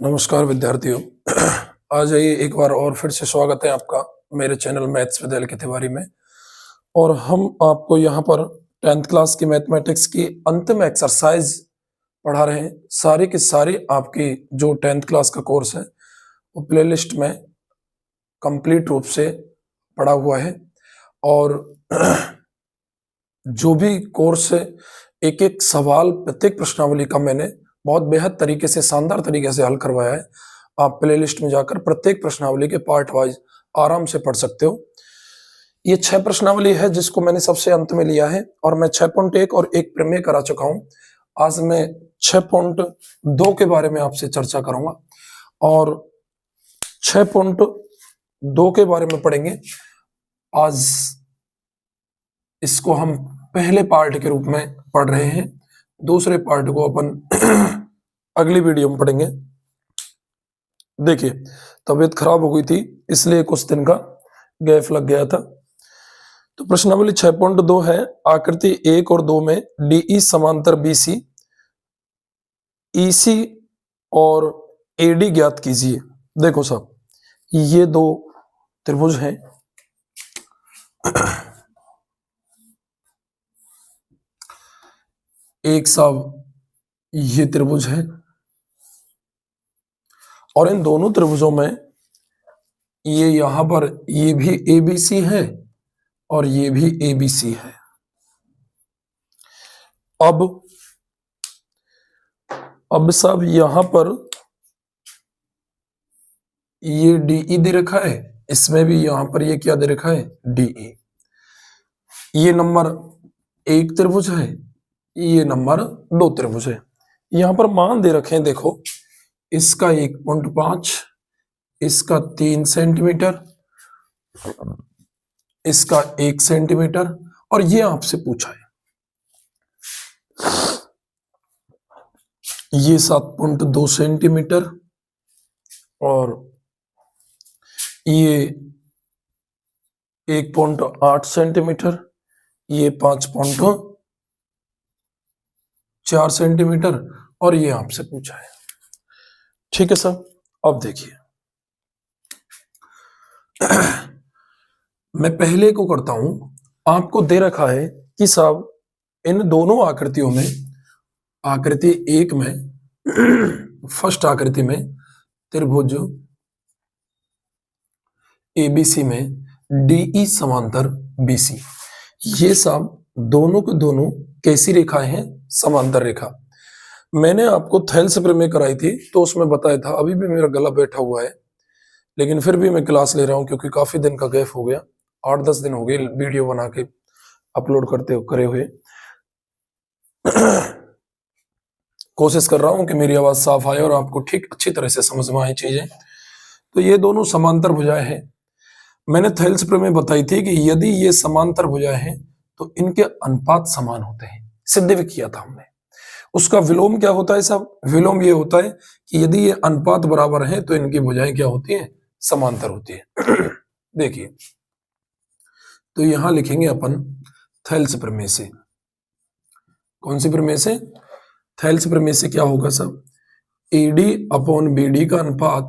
नमस्कार विद्यार्थियों। आज आइए एक बार और फिर से स्वागत है आपका मेरे चैनल मैथ्स विद्यालय के तिवारी में। और हम आपको यहाँ पर 10th क्लास की मैथमेटिक्स की अंतिम एक्सरसाइज पढ़ा रहे हैं। सारी की सारी आपकी जो 10th क्लास का कोर्स है वो प्लेलिस्ट में कंप्लीट रूप से पढ़ा हुआ है। और जो भी कोर्स है एक एक सवाल प्रत्येक प्रश्नावली का मैंने बहुत बेहद तरीके से शानदार तरीके से हल करवाया है। आप प्लेलिस्ट में जाकर प्रत्येक प्रश्नावली के पार्ट वाइज आराम से पढ़ सकते हो। ये 6 प्रश्नावली है जिसको मैंने सबसे अंत में लिया है और मैं 6.1 और एक प्रमेय करा चुका हूं। आज मैं 6.2 के बारे में आपसे चर्चा करूंगा और 6.2 के बारे में पढ़ेंगे। आज इसको हम पहले पार्ट के रूप में पढ़ रहे हैं, दूसरे पार्ट को अपन अगली वीडियो में पढ़ेंगे। देखिए, तबीयत खराब हो गई थी इसलिए कुछ दिन का गैप लग गया था। तो प्रश्नावली 6.2 है, आकृति 1 और 2 में डीई समांतर बीसी, ईसी और एडी ज्ञात कीजिए। देखो साहब, ये दो त्रिभुज हैं। एक साहब ये त्रिभुज है और इन दोनों त्रिभुजों में ये यहां पर ये भी एबीसी है और ये भी एबीसी है। अब साहब यहां पर ये डीई दे रखा है, इसमें भी यहां पर ये क्या दे रखा है, डीई। ये नंबर 1 त्रिभुज है, ये नंबर 2 त्रिभुज है। यहां पर मान दे रखे हैं, देखो इसका 1.5, इसका 3 सेंटीमीटर, इसका 1 सेंटीमीटर और ये आपसे पूछा है ये 7.2 सेंटीमीटर और ये 1.8 सेंटीमीटर, ये 5.4 सेंटीमीटर और ये आपसे पूछा है। ठीक है सर, अब देखिए मैं पहले को करता हूं। आपको दे रखा है कि साहब इन दोनों आकृतियों में, आकृति 1 में फर्स्ट आकृति में त्रिभुज एबीसी में डीई समांतर बीसी, ये साहब दोनों के दोनों कैसी रेखाएं हैं, समांतर रेखा। मैंने आपको थेल्स प्रमेय कराई थी तो उसमें बताया था, अभी भी मेरा गला बैठा हुआ है लेकिन फिर भी मैं क्लास ले रहा हूं क्योंकि काफी दिन का गैप हो गया, 8-10 दिन हो गए वीडियो बना के अपलोड करे हुए। कोशिश कर रहा हूं कि मेरी आवाज साफ आए और आपको ठीक अच्छी तरह से समझ में आए चीजें। तो ये दोनों समांतर भुजाएं हैं। मैंने थेल्स प्रमेय बताई थी कि यदि ये समांतर भुजाएं हैं तो इनके अनुपात समान होते हैं, सिद्ध भी किया था हमने। उसका विलोम क्या होता है साहब, विलोम ये होता है कि यदि ये अनुपात बराबर है तो इनकी भुजाएं क्या होती हैं, समांतर होती है। देखिए, तो यहां लिखेंगे अपन थेल्स प्रमेय से। कौन सी प्रमेय से, थेल्स प्रमेय से क्या होगा साहब, एडी अपॉन बीडी का अनुपात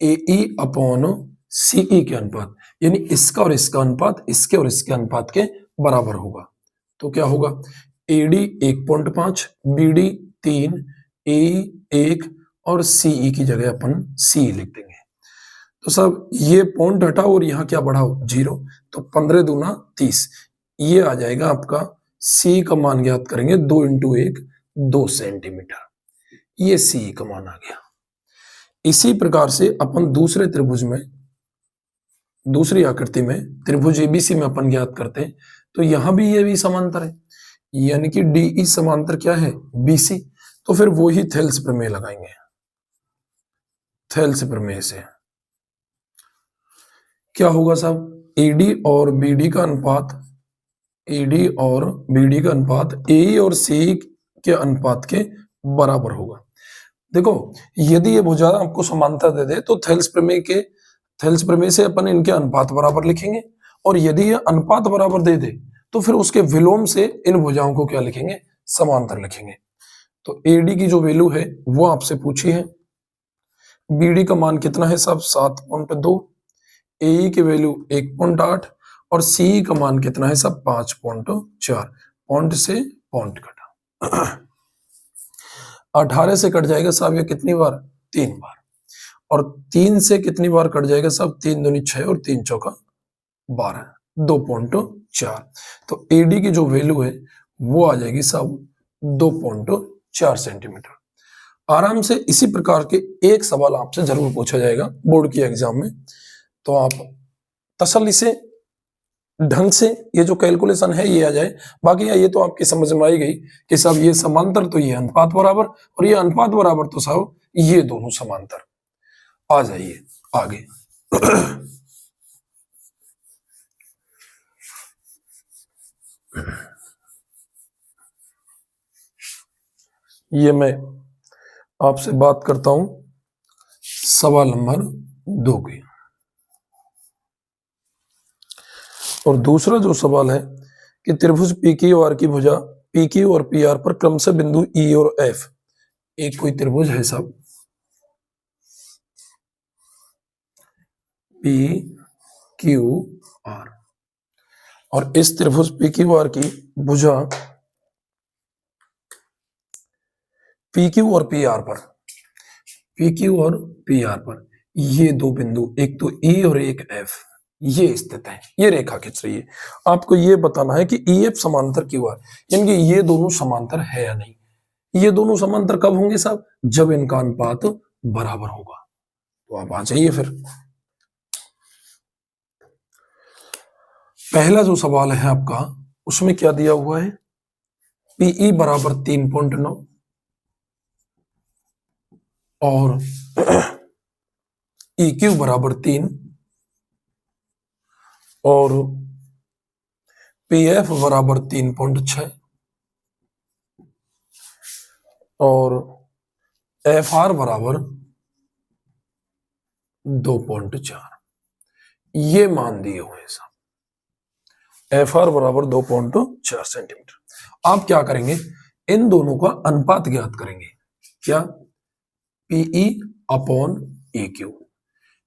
एई अपॉन सीई के अनुपात, यानी इसका और इसका अनुपात इसके और इसके अनुपात के बराबर होगा। तो क्या होगा, एडी 1.5, बीडी 3, एई 1 और सीई की जगह अपन सी लिख देंगे। तो साहब ये पॉइंट हटाओ और यहाँ क्या बढ़ाओ, 0, तो 15 दूना 30, ये आ जाएगा आपका सी का मान ज्ञात करेंगे 2 × 1 2 सेंटीमीटर, ये सी का मान आ गया। इसी प्रकार से अपन दूसरे त्रिभुज में, दूसरी आकृति में त्रिभुज एबीसी में अपन ज्ञात करते हैं, तो यहां भी ये भी समांतर है, यानी कि डीई समांतर क्या है, बीसी। तो फिर वो ही थेल्स प्रमेय लगाएंगे। थेल्स प्रमेय से क्या होगा साहब, एडी और बीडी का अनुपात, एडी और बीडी का अनुपात ए और सी के अनुपात के बराबर होगा। देखो, यदि ये भुजा आपको समांतर दे दे तो थेल्स प्रमेय से अपन इनके अनुपात बराबर लिखेंगे, और यदि ये अनुपात बराबर दे दे तो फिर उसके विलोम से इन भुजाओं को क्या लिखेंगे, समांतर लिखेंगे। तो एडी की जो वैल्यू है वो आपसे पूछी है, BD का मान कितना है साहब 7.2, AE की वैल्यू 1.8 और CE का मान कितना है साहब 5.4। पॉइंट से पॉइंट कटा 18 से कट जाएगा साहब ये कितनी बार 3 बार, और 3 से कितनी बार कट जाएगा साहब 3 दूनी 6 और 3 चौका 12, 2.4। तो AD की जो वैल्यू है वो आ जाएगी साहब 2.4 सेंटीमीटर। आराम से इसी प्रकार के एक सवाल आपसे जरूर पूछा जाएगा बोर्ड की एग्जाम में, तो आप तसल्ली से ढंग से ये जो कैलकुलेशन है ये आ जाए। बाकी ये तो आपकी समझ में आई गई कि साहब ये समांतर तो ये अनुपात बराबर, और ये अनुपात बराबर तो साहब ये दोनों समांतर। आ जाइए आगे। ये मैं आपसे बात करता हूं सवाल नंबर 2 की। और दूसरा जो सवाल है कि त्रिभुज PQR की भुजा PQ और PR पर क्रमशः बिंदु E और F, एक कोई त्रिभुज है साहब PQR, और इस त्रिभुज PQR की भुजा PQ और PR पर, PQ और PR पर ये दो बिंदु, एक तो E और एक F, ये स्थित है। ये रेखा खींच रही है। आपको ये बताना है कि EF समांतर QR, यानी कि ये दोनों समांतर है या नहीं। ये दोनों समांतर कब होंगे साहब? जब इनका अनुपात बराबर होगा। तो आप आ जाइए फिर। पहला जो सवाल है आपका, उसमें क्या दिया हुआ है? PE बराबर 3.9 और EQ बराबर 3 और PF बराबर 3.6 और FR बराबर 2.4, ये मान दिए हुए हैं साहब। FR बराबर 2.4 सेंटीमीटर। आप क्या करेंगे? इन दोनों का अनुपात ज्ञात करेंगे। क्या? PE upon EQ,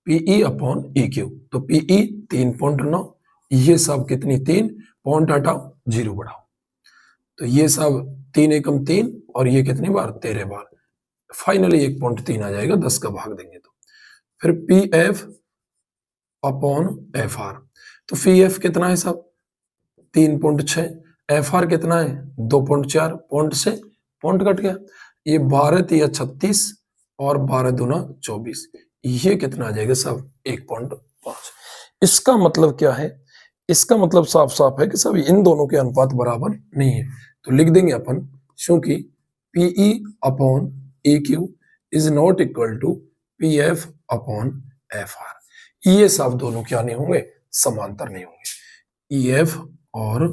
PE upon EQ। तो PE 3.9, ये सब कितनी 3, पॉइंट हटाओ 0 बढ़ाओ, तो ये सब 3 एकम 3 और ये कितनी बार 13 बार, फाइनली 1.3 आ जाएगा, 10 का भाग देंगे तो। फिर PF अपॉन FR, तो PF कितना है साहब 3.6, FR कितना है 2.4, पॉइंट से पॉइंट कट गया, ये 12 तिया 36 और 12 दूना 24, ये कितना आ जाएगा साहब 1.5। इसका मतलब क्या है? इसका मतलब साफ साफ है कि साहब इन दोनों के अनुपात बराबर नहीं है। तो लिख देंगे अपन, क्योंकि PE upon EQ is not equal to PF upon FR। ये सब दोनों क्या नहीं होंगे? समांतर नहीं होंगे। EF और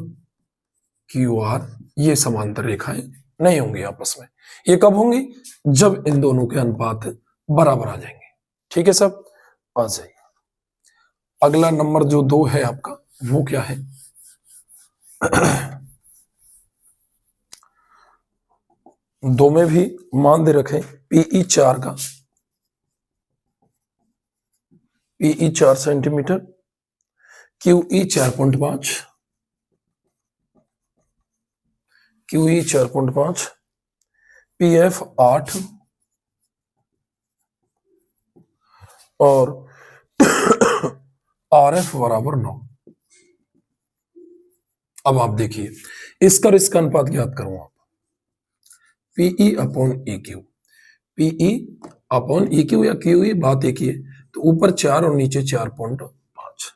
QR ये समांतर रेखाएं नहीं होंगी आपस में। ये कब होंगी? जब इन दोनों के अनुपात बराबर आ जाएंगे। ठीक है सब, आ जाइए। अगला नंबर जो 2 है आपका, वो क्या है? दो में भी मान दे रखें PE 4 का, PE 4 centimetre, QE 4.5, QE 4.5, PF 8 और RF बराबर 9। अब आप देखिए, इसका इसका अनुपात ज्ञात करो आप। PE upon EQ, PE upon EQ या QE बात एक ही है, तो ऊपर 4 और नीचे 4.5,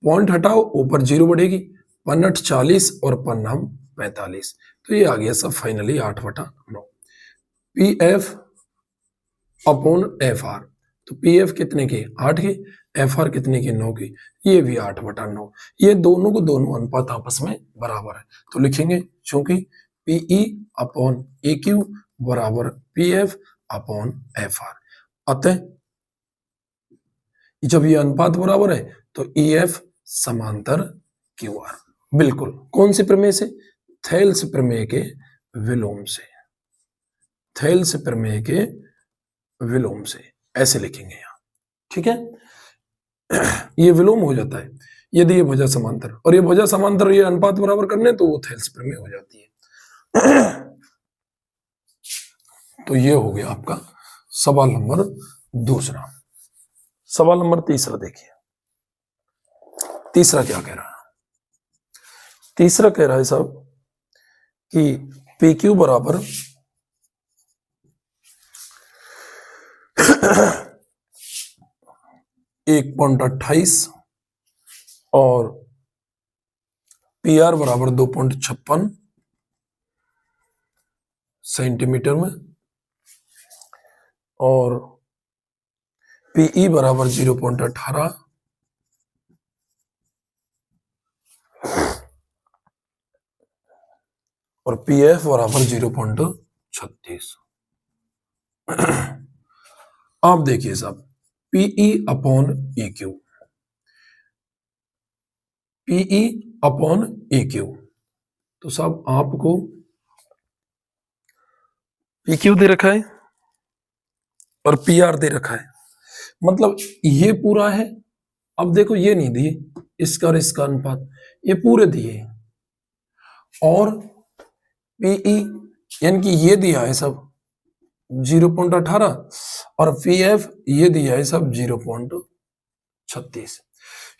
पॉइंट हटाओ ऊपर 0 बढ़ेगी, 15 40 और 15 45, तो ये आ गया सब फाइनली 8/9। PF अपॉन FR, तो PF कितने की 8 की, FR कितने की 9 की, ये भी 8/9। ये दोनों को दोनों अनुपात आपस में बराबर है, तो लिखेंगे चूंकि PE अपॉन EQ बराबर PF अपॉन FR, अतः जब ये अनुपात बराबर है तो EF समांतर QR। बिल्कुल, कौन से प्रमेय से? थेल्स प्रमेय के विलोम से, थेल्स प्रमेय के विलोम से, ऐसे लिखेंगे यहां, ठीक है। ये विलोम हो जाता है यदि ये भुजा समांतर, और ये भुजा समांतर ये अनुपात बराबर करने तो वो थेल्स प्रमेय हो जाती है। तो ये हो गया आपका सवाल नंबर दूसरा। सवाल नंबर तीसरा देखिए, तीसरा क्या कह रहा है? तीसरा कह रहा है साहब कि पी क्यू बराबर 1.28 और पी आर बराबर 2.56 सेंटीमीटर में, और पीई बराबर 0.18 और पीएफ बराबर 0.36। आप देखिए साहब, PE upon E Q, PE upon E Q, तो साहब आपको पी क्यू दे रखा है और पी आर दे रखा है, मतलब ये पूरा है। अब देखो ये नहीं दिए, इसका और इसका अनुपात ये पूरे दिए, और पीई यानी कि ये दिया है सब 0.18 और पीएफ ये दिया है सब 0.36।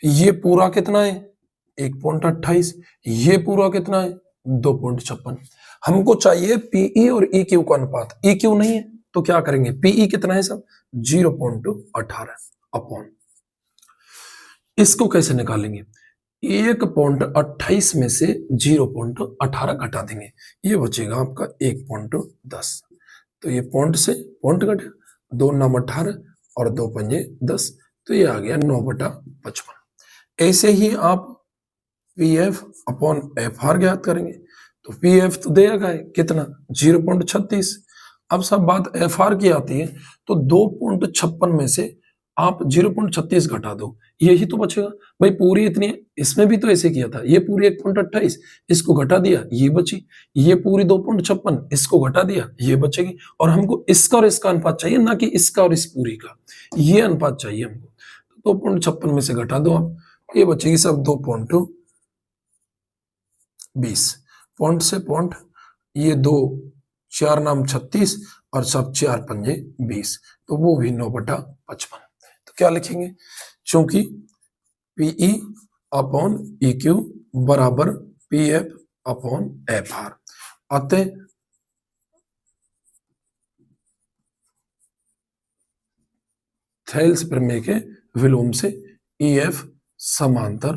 ये पूरा कितना है 1.28, ये पूरा कितना है 2.56। हमको चाहिए पीई और ई क्यू का अनुपात, ई क्यू नहीं है तो क्या करेंगे, पीई कितना है सब 0.18 अपॉन, इसको कैसे निकालेंगे, 1.28 में से 0.18 घटा देंगे, ये बचेगा आपका 1.10। तो ये पॉइंट से पॉइंट घटे, 2 नाम 18 और 2 पंजे 10, तो ये आ गया 9/55। ऐसे ही आप P F upon F R ज्ञात करेंगे, तो पी एफ तो देगा कितना 0.36। अब सब बात एफ आर की आती है, तो 2.56 में से आप 0.36 घटा दो, यही तो बचेगा भाई। पूरी इतनी, इसमें भी तो ऐसे किया था, ये पूरी 1.28 इसको घटा दिया ये बची, ये पूरी 2.56 इसको घटा दिया ये बचेगी, और हमको इसका और इसका अनुपात चाहिए, ना कि इसका और इस पूरी का, ये अनुपात चाहिए हमको। तो 2.56 में से घटा दो आप, ये बचेगी सब 2.20, पॉइंट से पॉइंट, ये 2 4 नाम 36 और सब 4 पंजे 20, तो वो भी 9/55। तो क्या लिखेंगे, चूंकि पीई अपॉन ई क्यू बराबर P F upon F R, अतः थेल्स प्रमेय के विलोम से ई एफ समांतर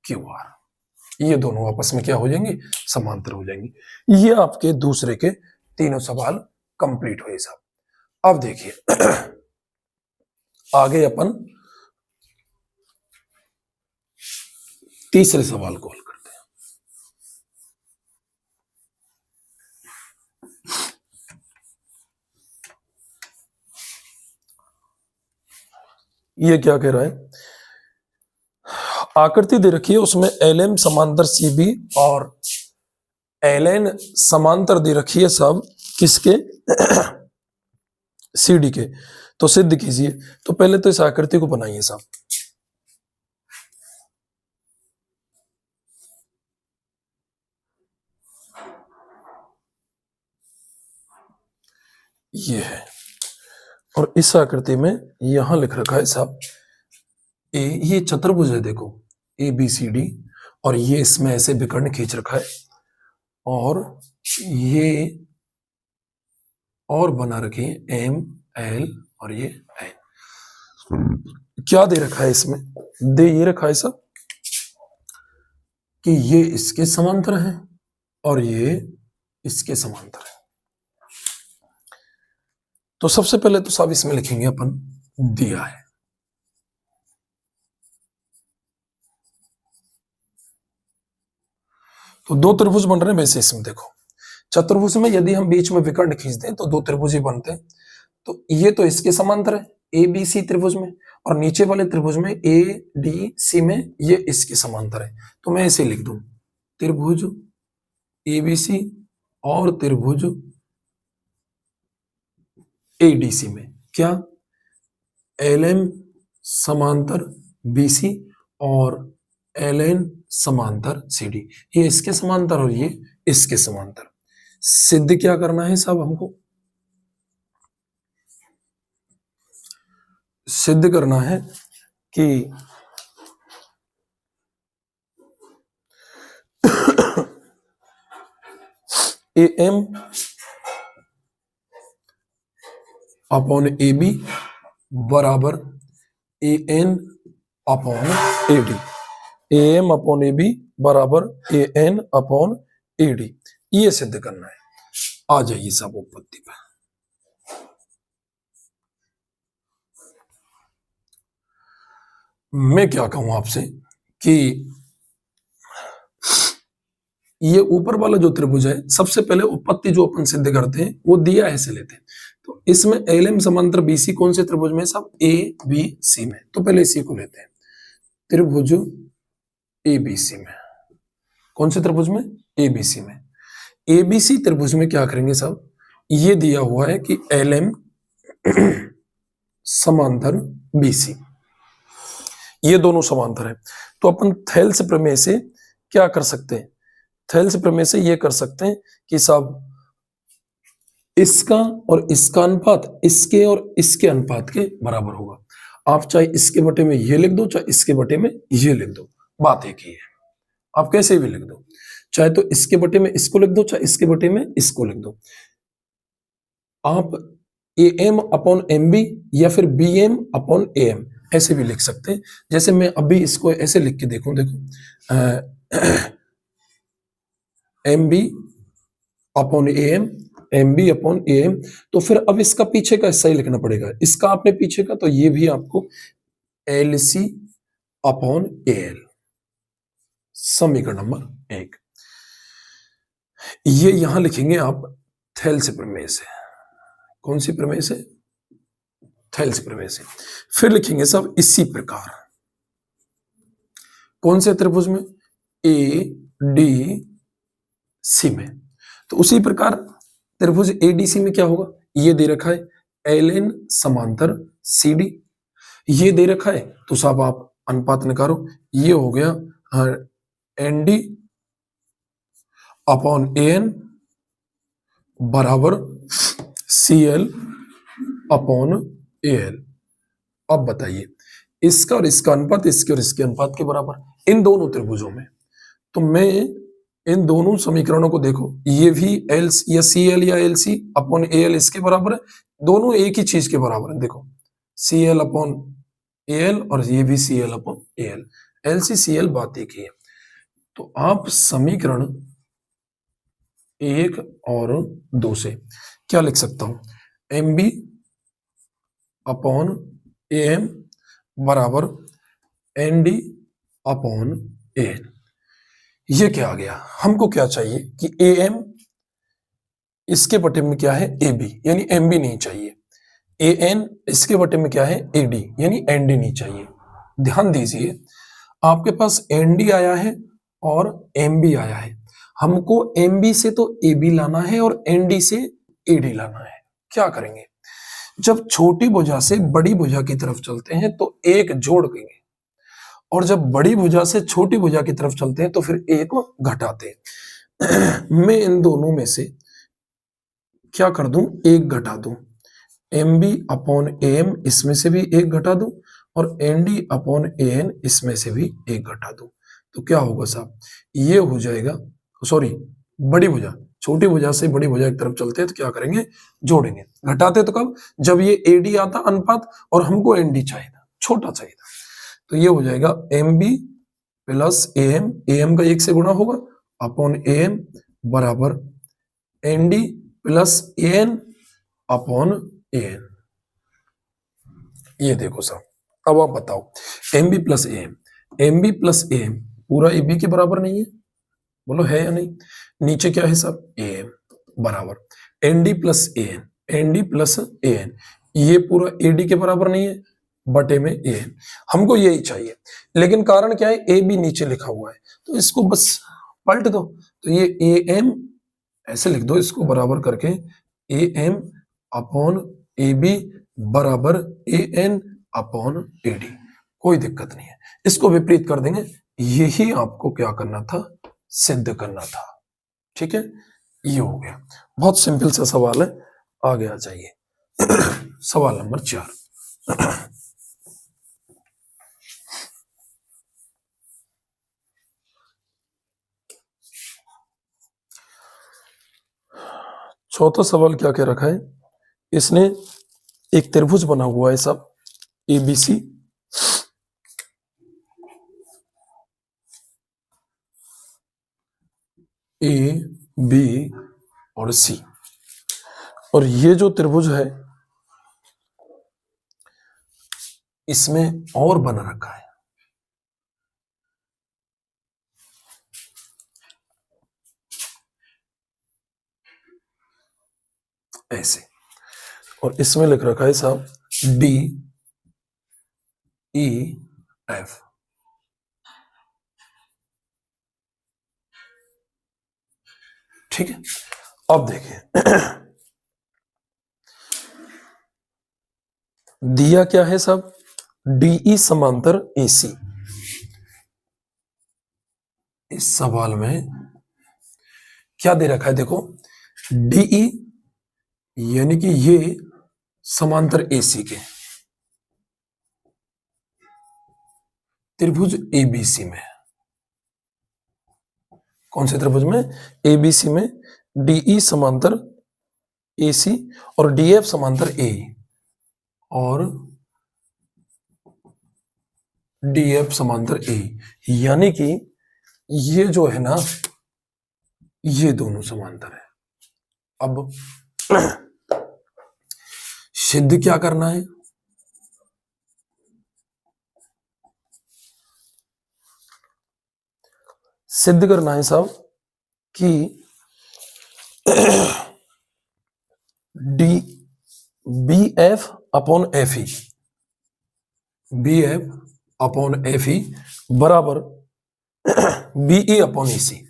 क्यू आर, ये दोनों आपस में क्या हो जाएंगे, समांतर हो जाएंगे। ये आपके दूसरे के तीनों सवाल कंप्लीट हुए साहब। अब देखिए आगे अपन तीसरे सवाल को हल करते हैं। ये क्या कह रहा है, आकृति दे रखी है, उसमें एल एम समांतर सी बी और एल एन समांतर दे रखी है सब किसके, सी डी के। तो सिद्ध कीजिए, तो पहले तो इस आकृति को बनाइए साहब। ये है, और इस आकृति में यहां लिख रखा है साहब ए, ये चतुर्भुज है देखो, ए बी सी डी, और ये इसमें ऐसे विकर्ण खींच रखा है, और ये और बना रखे एम एल और ये एन। क्या दे रखा है इसमें, दे ये रखा है सब कि ये इसके समांतर है और ये इसके समांतर है। तो सबसे पहले तो सब इसमें लिखेंगे अपन दिया है, तो 2 त्रिभुज बन रहे हैं वैसे इसमें देखो, चतुर्भुज में यदि हम बीच में विकर्ण खींच दें तो 2 त्रिभुज ही बनते हैं। तो ये तो इसके समांतर है ए बी सी त्रिभुज में, और नीचे वाले त्रिभुज में ए डी सी में ये इसके समांतर है। तो मैं ऐसे लिख दूं त्रिभुज ए बी सी और त्रिभुज ए डी सी में, क्या एल एम समांतर बी सी और एल एन समांतर सी डी, ये इसके समांतर और ये इसके समांतर। सिद्ध क्या करना है साहब, हमको सिद्ध करना है कि A M upon A B बराबर A N upon A D, A M upon A B बराबर A N upon A D, ये सिद्ध करना है। आ जाइए सब उत्पत्ति पे। मैं क्या कहूं आपसे कि ये ऊपर वाला जो त्रिभुज है, सबसे पहले उत्पत्ति जो अपन सिद्ध करते हैं वो दिया ऐसे लेते हैं। तो इसमें एल एम समांतर बीसी कौन से त्रिभुज में साहब, ए बी सी में। तो पहले इसी को लेते हैं, त्रिभुज ए बी सी में। कौन से त्रिभुज में, ए बी सी में। ए बी सी त्रिभुज में क्या करेंगे साहब, ये दिया हुआ है कि एल एम समांतर बी सी, ये दोनों समांतर है। तो अपन थेल्स प्रमेय से क्या कर सकते हैं, थेल्स प्रमेय से ये कर सकते हैं कि साहब इसका और इसका अनुपात इसके और इसके अनुपात के बराबर होगा। आप चाहे इसके बटे में ये लिख दो, चाहे इसके बटे में ये लिख दो, बात एक ही है। आप कैसे भी लिख दो, चाहे तो इसके बटे में इसको लिख दो, चाहे इसके बटे में इसको लिख दो। आप A M upon M B या फिर B M upon A M ऐसे भी लिख सकते हैं। जैसे मैं अभी इसको ऐसे लिख के देखूं, देखो M B upon A M B upon A M, तो फिर अब इसका पीछे का हिस्सा ही लिखना पड़ेगा। इसका आपने पीछे का, तो ये भी आपको L C upon A L, समीकरण नंबर 1। ये यहां लिखेंगे आप थेल्स प्रमेय से। कौन सी प्रमेय से, थेल्स प्रमेय से। फिर लिखेंगे सब इसी प्रकार, कौन से त्रिभुज में, ए डी सी में। तो उसी प्रकार त्रिभुज एडीसी में क्या होगा, ये दे रखा है एल एन समांतर सी डी, ये दे रखा है। तो साहब आप अनुपात निकालो, ये हो गया N D upon A N बराबर C L upon A L. अब बताइए, इसका और इसका अनुपात इसके और इसके अनुपात के बराबर इन दोनों त्रिभुजों में। तो मैं इन दोनों समीकरणों को देखो, ये भी एल या सी एल या L C upon A L इसके बराबर है, दोनों एक ही चीज के बराबर है। देखो C L upon A L और ये भी C L upon A L, L C C L बात एक ही है। तो आप समीकरण 1 और 2 से क्या लिख सकता हूं, M B upon A M बराबर N D upon A N. ये क्या आ गया, हमको क्या चाहिए कि ए एम इसके बटे में क्या है, ए बी, यानी एम बी नहीं चाहिए। ए एन इसके बटे में क्या है, ए डी, यानी एन डी नहीं चाहिए। ध्यान दीजिए, आपके पास एन डी आया है और एम बी आया है। हमको एम बी से तो ए बी लाना है और एन डी से ए डी लाना है। क्या करेंगे, जब छोटी भुजा से बड़ी भुजा की तरफ चलते हैं तो एक जोड़ देंगे, और जब बड़ी भुजा से छोटी भुजा की तरफ चलते हैं तो फिर एक को घटाते हैं। मैं इन दोनों में से क्या कर दूं, एक घटा दूं। M B upon A M इसमें से भी एक घटा दूं और N D upon A N इसमें से भी एक घटा दूं। तो क्या होगा साहब, ये हो जाएगा, सॉरी बड़ी भुजा छोटी भुजा से बड़ी भुजा की तरफ चलते हैं तो क्या करेंगे, जोड़ेंगे। घटाते तो कब, जब ये ए डी आता अनुपात और हमको एन डी चाहिए था, छोटा चाहिए था। तो ये हो जाएगा M B plus A M का 1 से गुणा होगा अपॉन ए एम बराबर N D plus A N upon A N. ये देखो साहब, अब आप बताओ M B plus A M पूरा ए बी के बराबर नहीं है, बोलो है या नहीं। नीचे क्या है साहब, ए एम बराबर N D plus A N, ये पूरा ए डी के बराबर नहीं है, बटे में ए एन। हमको यही चाहिए, लेकिन कारण क्या है, ए बी नीचे लिखा हुआ है तो इसको बस पलट दो। तो ये ए एम ऐसे लिख दो, इसको बराबर करके A M upon A B बराबर AN अपॉन AD, कोई दिक्कत नहीं है। इसको विपरीत कर देंगे, यही आपको क्या करना था, सिद्ध करना था। ठीक है, ये हो गया। बहुत सिंपल सा सवाल है, आगे आ जाइए। सवाल नंबर 4। चौथा सवाल क्या कह रखा है, इसने एक त्रिभुज बना हुआ है सब ABC, A B और C, और ये जो त्रिभुज है इसमें और बना रखा है ऐसे, और इसमें लिख रखा है साहब DEF। ठीक है, अब देखिए दिया क्या है साहब, DE समांतर AC। इस सवाल में क्या दे रखा है, देखो DE यानी कि ये समांतर AC के त्रिभुज ABC में, कौन से त्रिभुज में, ABC में DE समांतर AC और DF समांतर A, और DF समांतर A, यानी कि ये जो है ना, ये दोनों समांतर है। अब सिद्ध क्या करना है, सिद्ध करना है साहब कि BF upon FE, BF upon FE बराबर BE upon EC,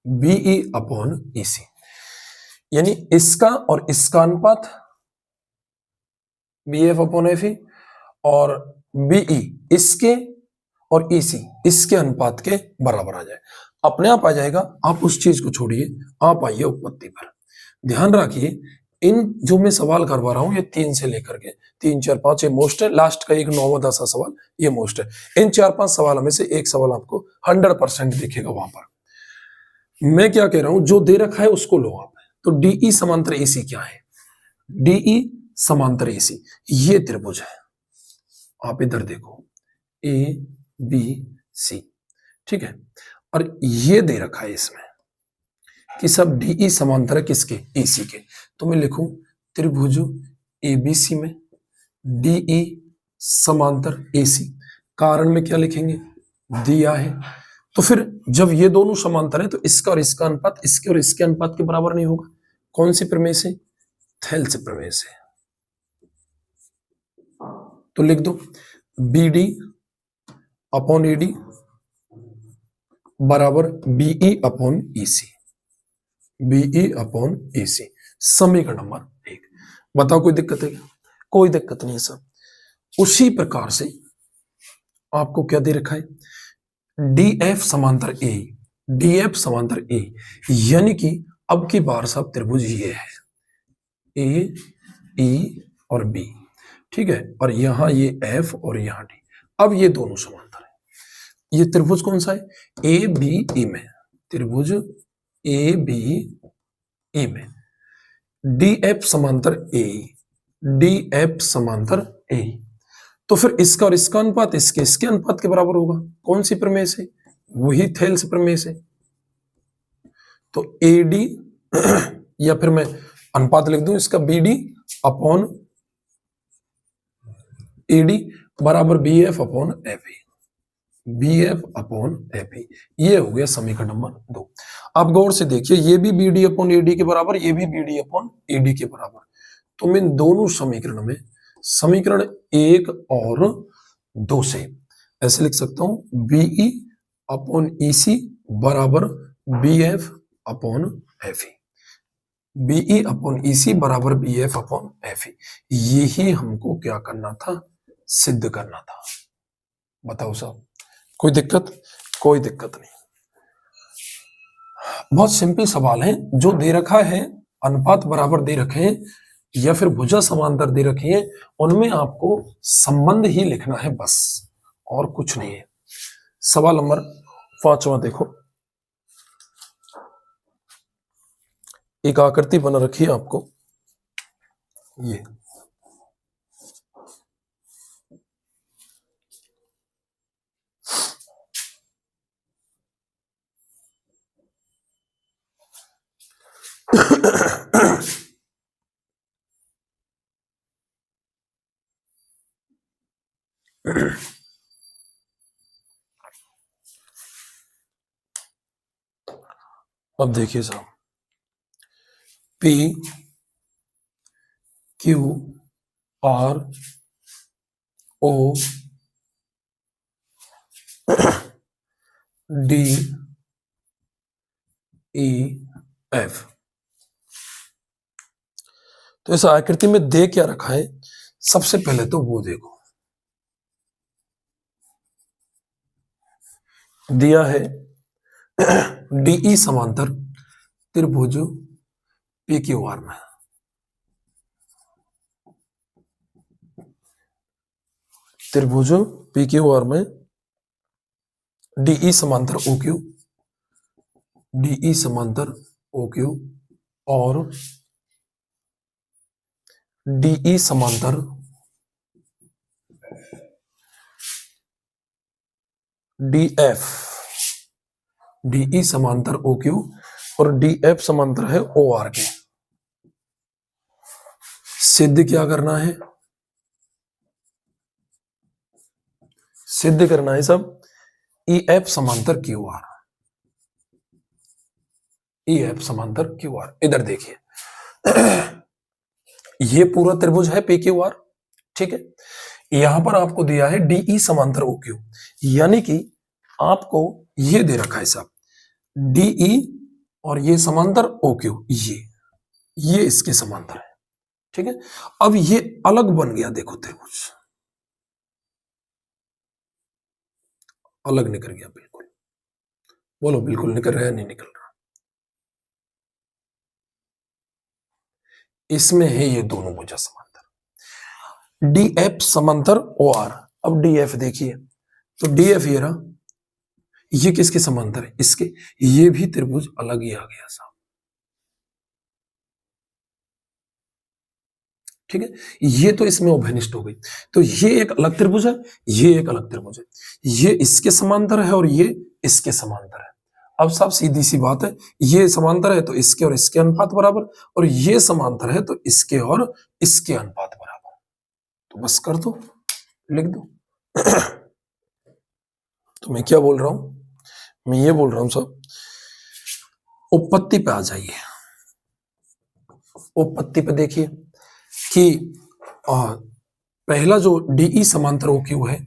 BE upon EC, यानी इसका और इसका अनुपात BF अपॉन FE और BE इसके और EC इसके अनुपात के बराबर आ जाए, अपने आप आ जाएगा। आप उस चीज को छोड़िए, आप आइए उत्पत्ति पर। ध्यान रखिए, इन जो मैं सवाल करवा रहा हूं ये 3 से लेकर के 3, 4, 5 ये मोस्ट है, लास्ट का एक 9वां 10वां सवाल ये मोस्ट है। इन 4-5 सवालों में से एक सवाल आपको 100% दिखेगा वहां पर। मैं क्या कह रहा हूं, जो दे रखा है उसको लो आप। तो DE समांतर AC क्या है, DE समांतर AC ये त्रिभुज है, आप इधर देखो ABC, ठीक है, और ये दे रखा है इसमें कि सब DE समांतर है किसके, AC के। तो मैं लिखूं त्रिभुज ABC में DE समांतर AC, कारण में क्या लिखेंगे, दिया है। तो फिर जब ये दोनों समांतर है तो इसका और इसका अनुपात इसके और इसके अनुपात के बराबर नहीं होगा। कौन सी प्रमेय से, थेल्स प्रमेय से। तो लिख दो BD अपॉन AD बराबर BE upon EC, BE upon AC, समीकरण नंबर 1। बताओ कोई दिक्कत है क्या, कोई दिक्कत नहीं है सर। उसी प्रकार से आपको क्या दे रखा है, DF समांतर A, DF समांतर A, यानी कि अब की बार सब त्रिभुज ये है A, E और B, ठीक है, और यहां ये F और यहां D। अब ये दोनों समांतर है। ये त्रिभुज कौन सा है, ABE में, त्रिभुज ABE में DF समांतर A, DF समांतर A। तो फिर इसका और इसका अनुपात इसके इसके अनुपात के बराबर होगा। कौन सी प्रमेय से, वही थेल्स प्रमेय से। तो AD या फिर मैं अनुपात लिख दूं इसका BD अपॉन AD बराबर BF upon FE, BF upon FE। ये हो गया समीकरण नंबर 2। आप गौर से देखिए, ये भी BD अपॉन AD के बराबर, ये भी BD अपॉन AD के बराबर। तो मैं इन दोनों समीकरण में समीकरण 1 और 2 से ऐसे लिख सकता हूं BE अपॉन EC बराबर BF upon FE। BE upon EC बराबर बीएफ अपॉन एफ ई, यही हमको क्या करना था, सिद्ध करना था। बताओ साहब, कोई दिक्कत? कोई दिक्कत नहीं, बहुत सिंपल सवाल है। जो दे रखा है, अनुपात बराबर दे रखे हैं या फिर भुजा समांतर दे रखी है, उनमें आपको संबंध ही लिखना है बस, और कुछ नहीं है। सवाल नंबर 5वां देखो, एक आकृति बना रखी है आपको, ये अब देखिए साहब, P Q R O D E F, तो इस आकृति में दे क्या रखा है? सबसे पहले तो वो देखो, दिया है डीई समांतर त्रिभुज पी क्यू आर में, त्रिभुज पी क्यू आर में डीई समांतर ओ क्यू, डीई समांतर ओ क्यू और डीई समांतर डीएफ, डीई समांतर ओ क्यू और डीएफ समांतर है ओ आर के। सिद्ध क्या करना है? सिद्ध करना है सब ई एफ समांतर क्यू आर, ई एफ समांतर क्यू आर। इधर देखिए ये पूरा त्रिभुज है पी क्यू आर, ठीक है। यहां पर आपको दिया है डीई समांतर ओ क्यू, यानी कि आपको ये दे रखा है साहब डीई और ये समांतर ओ क्यू, ये इसके समांतर है, ठीक है। अब ये अलग बन गया, देखो त्रिभुज अलग निकल गया, बिल्कुल। बोलो बिल्कुल निकल रहा है, नहीं निकल रहा? इसमें है ये दोनों भुजा समांतर, डीएफ समांतर ओ आर। अब डीएफ देखिए, तो डीएफ ये रहा, ये किसके समांतर है? इसके। ये भी त्रिभुज अलग ही आ गया साहब, ठीक है। ये तो इसमें उभयनिष्ठ हो गई, तो ये एक अलग त्रिभुज है, ये एक अलग त्रिभुज है, ये इसके समांतर है और ये इसके समांतर है। अब साहब सीधी सी बात है, ये समांतर है तो इसके और इसके अनुपात बराबर, और ये समांतर है तो इसके और इसके अनुपात बराबर। तो बस कर दो, लिख दो तो मैं क्या बोल रहा हूं? मैं ये बोल रहा हूं साहब, उपपत्ति पे आ जाइए। उपपत्ति पे देखिए कि पहला जो डीई समांतर ओ क्यू है,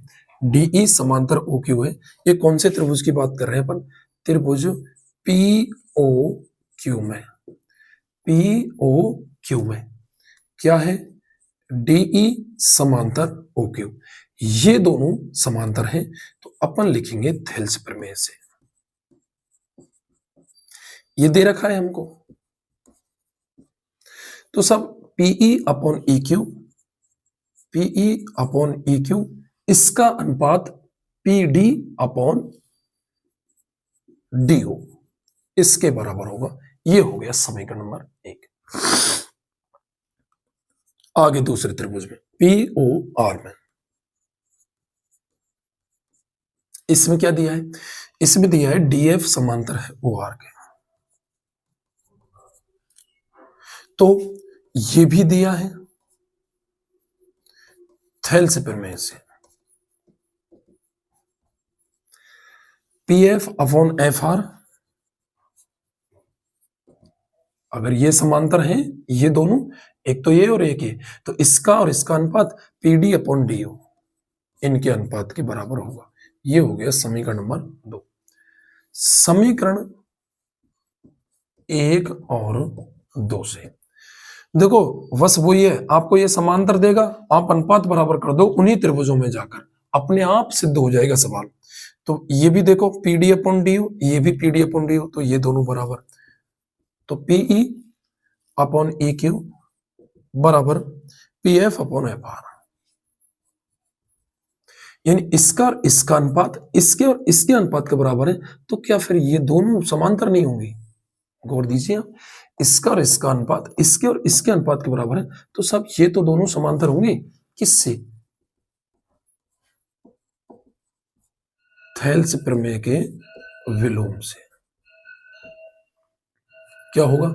डीई समांतर ओ क्यू है, ये कौन से त्रिभुज की बात कर रहे हैं अपन? त्रिभुज पी ओ क्यू में, पी ओ क्यू में क्या है? डीई समांतर ओ क्यू, ये दोनों समांतर हैं, तो अपन लिखेंगे थेल्स प्रमेय से। ये दे रखा है हमको, तो सब PE upon E Q, PE upon E Q, इसका अनुपात P D upon D O, इसके बराबर होगा। ये हो गया समीकरण नंबर 1। आगे दूसरे त्रिभुज में पी ओ आर में, इसमें क्या दिया है? इसमें दिया है डीएफ समांतर है ओ आर के, तो ये भी दिया है थेल्स प्रमेय से, P F upon F R. अगर ये समांतर हैं ये दोनों, एक तो ये और एक ये, तो इसका और इसका अनुपात P D upon D O, इनके अनुपात के बराबर होगा। ये हो गया समीकरण नंबर 2। समीकरण 1 और 2 से। देखो बस वही है, आपको ये समांतर देगा, आप अनुपात बराबर कर दो उन्हीं त्रिभुजों में जाकर, अपने आप सिद्ध हो जाएगा सवाल। तो ये भी देखो पीडी अपॉन डी यू, ये भी पीडी अपॉन डी यू, तो ये दोनों बराबर, तो पीई अपॉन ई क्यू बराबर P F upon F R, यानी इसका और इसका अनुपात इसके और इसके अनुपात के बराबर है। तो क्या फिर ये दोनों समांतर नहीं होंगे? गौर दीजिए आप, इसका और इसका अनुपात इसके और इसके अनुपात के बराबर है, तो सब ये तो दोनों समांतर होंगे। किससे? थेल्स प्रमेय के विलोम से। क्या होगा?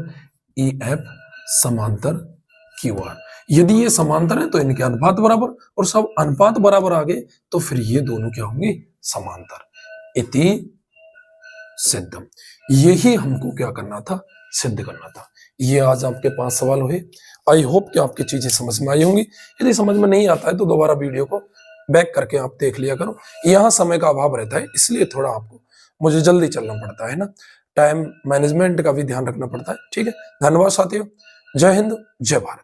ई एफ समांतर क्यू आर। यदि ये समांतर है तो इनके अनुपात बराबर, और सब अनुपात बराबर आ गए तो फिर ये दोनों क्या होंगे? समांतर। इति सिद्धम। यही हमको क्या करना था? सिद्ध करना था। ये आज आपके 5 सवाल हुए। आई होप कि आपकी चीजें समझ में आई होंगी। यदि समझ में नहीं आता है तो दोबारा वीडियो को बैक करके आप देख लिया करो। यहाँ समय का अभाव रहता है, इसलिए थोड़ा आपको मुझे जल्दी चलना पड़ता है ना, टाइम मैनेजमेंट का भी ध्यान रखना पड़ता है। ठीक है, धन्यवाद साथियों। जय हिंद, जय भारत।